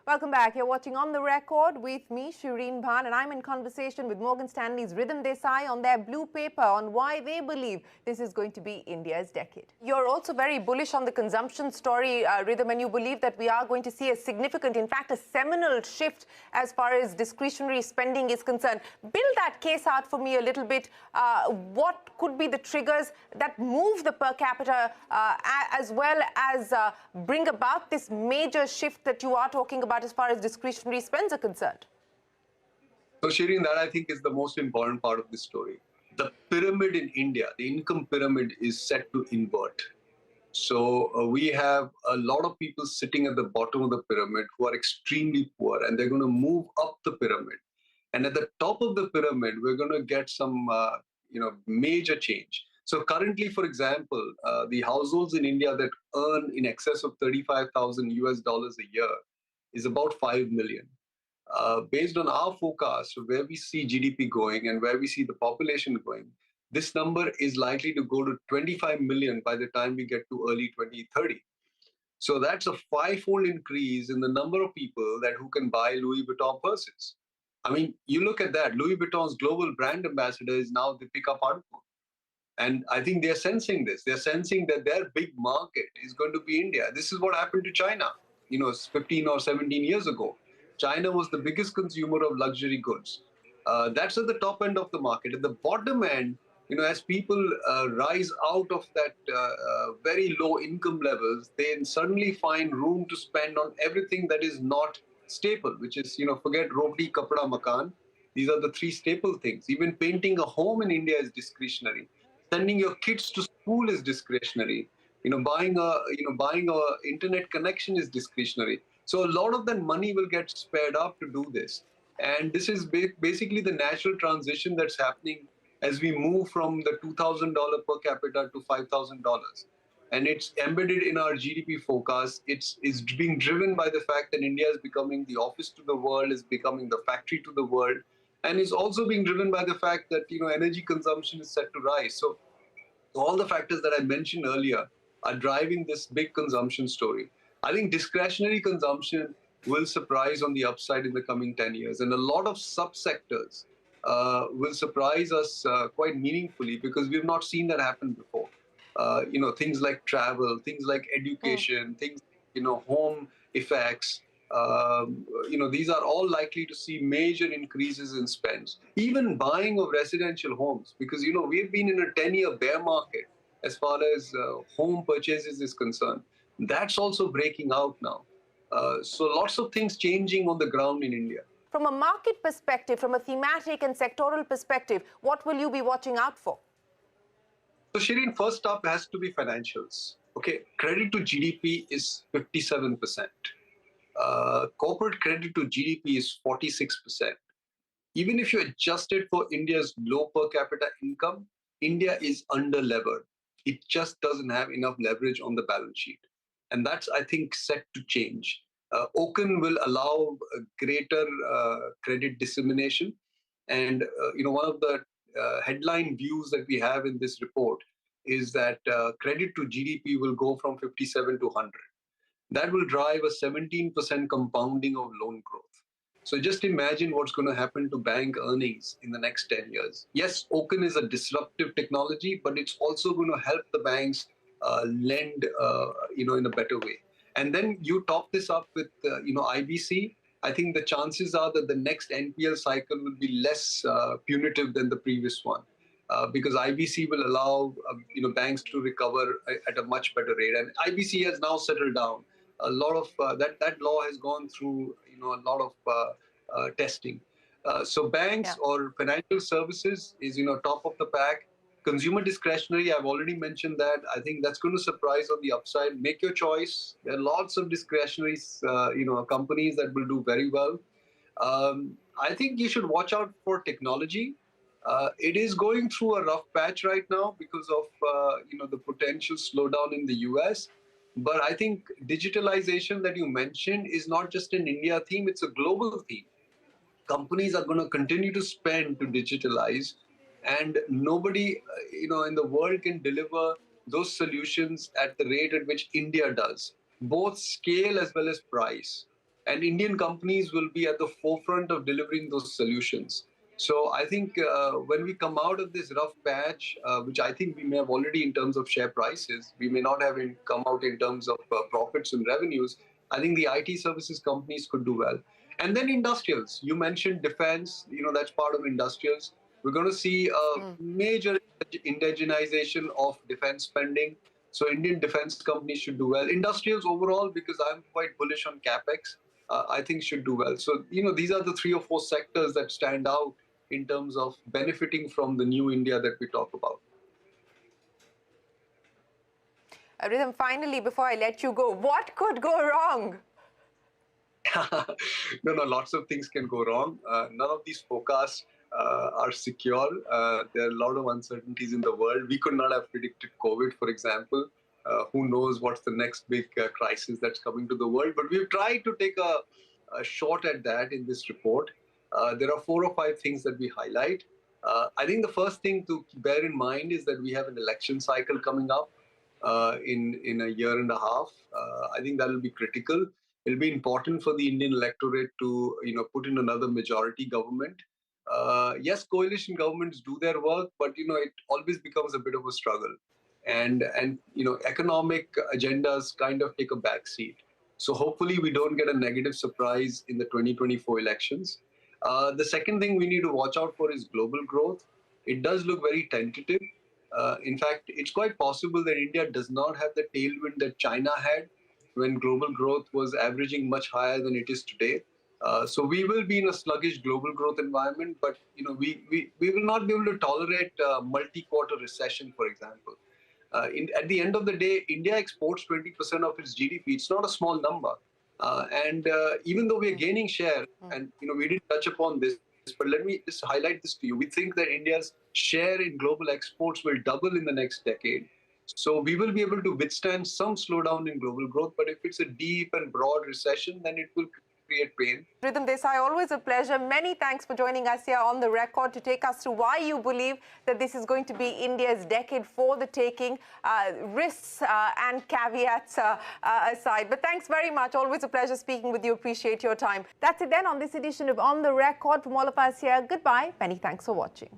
Welcome back. You're watching On the Record with me, Shireen Bhan, and I'm in conversation with Morgan Stanley's Ridham Desai on their blue paper on why they believe this is going to be India's decade. You're also very bullish on the consumption story, Ridham, and you believe that we are going to see a significant, in fact, a seminal shift as far as discretionary spending is concerned. Build that case out for me a little bit. What could be the triggers that move the per capita as well as bring about this major shift that you are talking about as far as discretionary spends are concerned? So, Shireen, that I think is the most important part of this story. The pyramid in India, the income pyramid, is set to invert. So we have a lot of people sitting at the bottom of the pyramid who are extremely poor, and they're going to move up the pyramid. And at the top of the pyramid, we're going to get some, major change. So currently, for example, the households in India that earn in excess of 35,000 US dollars a year is about 5 million. Based on our forecast of where we see GDP going and where we see the population going, this number is likely to go to 25 million by the time we get to early 2030. So that's a five-fold increase in the number of people who can buy Louis Vuitton purses. I mean, you look at that. Louis Vuitton's global brand ambassador is now Deepika Padukone. And I think they're sensing this. They're sensing that their big market is going to be India. This is what happened to China, 15 or 17 years ago. China was the biggest consumer of luxury goods. That's at the top end of the market. At the bottom end, as people rise out of that very low income levels, they suddenly find room to spend on everything that is not staple, which is, forget roti, kapda, makan. These are the three staple things. Even painting a home in India is discretionary. Sending your kids to school is discretionary. Buying a internet connection is discretionary. So a lot of that money will get spared up to do this. And this is basically the natural transition that's happening as we move from the $2,000 per capita to $5,000. And it's embedded in our GDP forecast. It's being driven by the fact that India is becoming the office to the world, is becoming the factory to the world, and is also being driven by the fact that energy consumption is set to rise. So all the factors that I mentioned earlier are driving this big consumption story. I think discretionary consumption will surprise on the upside in the coming 10 years. And a lot of subsectors will surprise us quite meaningfully because we've not seen that happen before. Things like travel, things like education, things, home effects. These are all likely to see major increases in spends. Even buying of residential homes, because, we've been in a 10-year bear market as far as home purchases is concerned. That's also breaking out now. So lots of things changing on the ground in India. From a market perspective, from a thematic and sectoral perspective, what will you be watching out for? So, Shireen, first up has to be financials. Okay, credit to GDP is 57%. Corporate credit to GDP is 46%. Even if you adjust it for India's low per capita income, India is under-levered. It just doesn't have enough leverage on the balance sheet. And that's, I think, set to change. Oaken will allow greater credit dissemination. And, one of the headline views that we have in this report is that credit to GDP will go from 57 to 100. That will drive a 17% compounding of loan growth. So just imagine what's going to happen to bank earnings in the next 10 years. Yes, Oaken is a disruptive technology, but it's also going to help the banks lend, in a better way. And then you top this up with, IBC. I think the chances are that the next NPL cycle will be less punitive than the previous one. Because IBC will allow banks to recover at a much better rate, and IBC has now settled down. A lot of that law has gone through a lot of testing. So banks or financial services is top of the pack. Consumer discretionary, I've already mentioned that. I think that's going to surprise on the upside. Make your choice. There are lots of discretionary companies that will do very well. I think you should watch out for technology. It is going through a rough patch right now because of the potential slowdown in the US. But I think digitalization that you mentioned is not just an India theme; it's a global theme. Companies are going to continue to spend to digitalize, and nobody, in the world can deliver those solutions at the rate at which India does, both scale as well as price. and Indian companies will be at the forefront of delivering those solutions. So I think when we come out of this rough patch, which I think we may have already in terms of share prices, we may not have come out in terms of profits and revenues. I think the IT services companies could do well. And then industrials. You mentioned defense, that's part of industrials. We're going to see a major indigenization of defense spending. So Indian defense companies should do well. Industrials overall, because I'm quite bullish on capex, I think should do well. So, these are the 3 or 4 sectors that stand out in terms of benefiting from the new India that we talk about. Ridham, finally, before I let you go, what could go wrong? No, lots of things can go wrong. None of these forecasts are secure. There are a lot of uncertainties in the world. We could not have predicted COVID, for example. Who knows what's the next big crisis that's coming to the world. But we've tried to take a shot at that in this report. There are 4 or 5 things that we highlight. I think the first thing to bear in mind is that we have an election cycle coming up in a year and a half. I think that will be critical. It'll be important for the Indian electorate to, put in another majority government. Yes, coalition governments do their work, but it always becomes a bit of a struggle, and economic agendas kind of take a back seat. So hopefully we don't get a negative surprise in the 2024 elections. The second thing we need to watch out for is global growth. It does look very tentative. In fact, it's quite possible that India does not have the tailwind that China had when global growth was averaging much higher than it is today. So we will be in a sluggish global growth environment, but we will not be able to tolerate multi-quarter recession, for example. At the end of the day, India exports 20% of its GDP. It's not a small number. And even though we are gaining share, and we didn't touch upon this, but let me just highlight this to you. We think that India's share in global exports will double in the next decade. So we will be able to withstand some slowdown in global growth, but if it's a deep and broad recession, then it will create pain. Ridham Desai, always a pleasure. Many thanks for joining us here on the record to take us through why you believe that this is going to be India's decade for the taking, risks and caveats aside. But thanks very much. Always a pleasure speaking with you. Appreciate your time. That's it then on this edition of On the Record. From all of us here, goodbye. Many thanks for watching.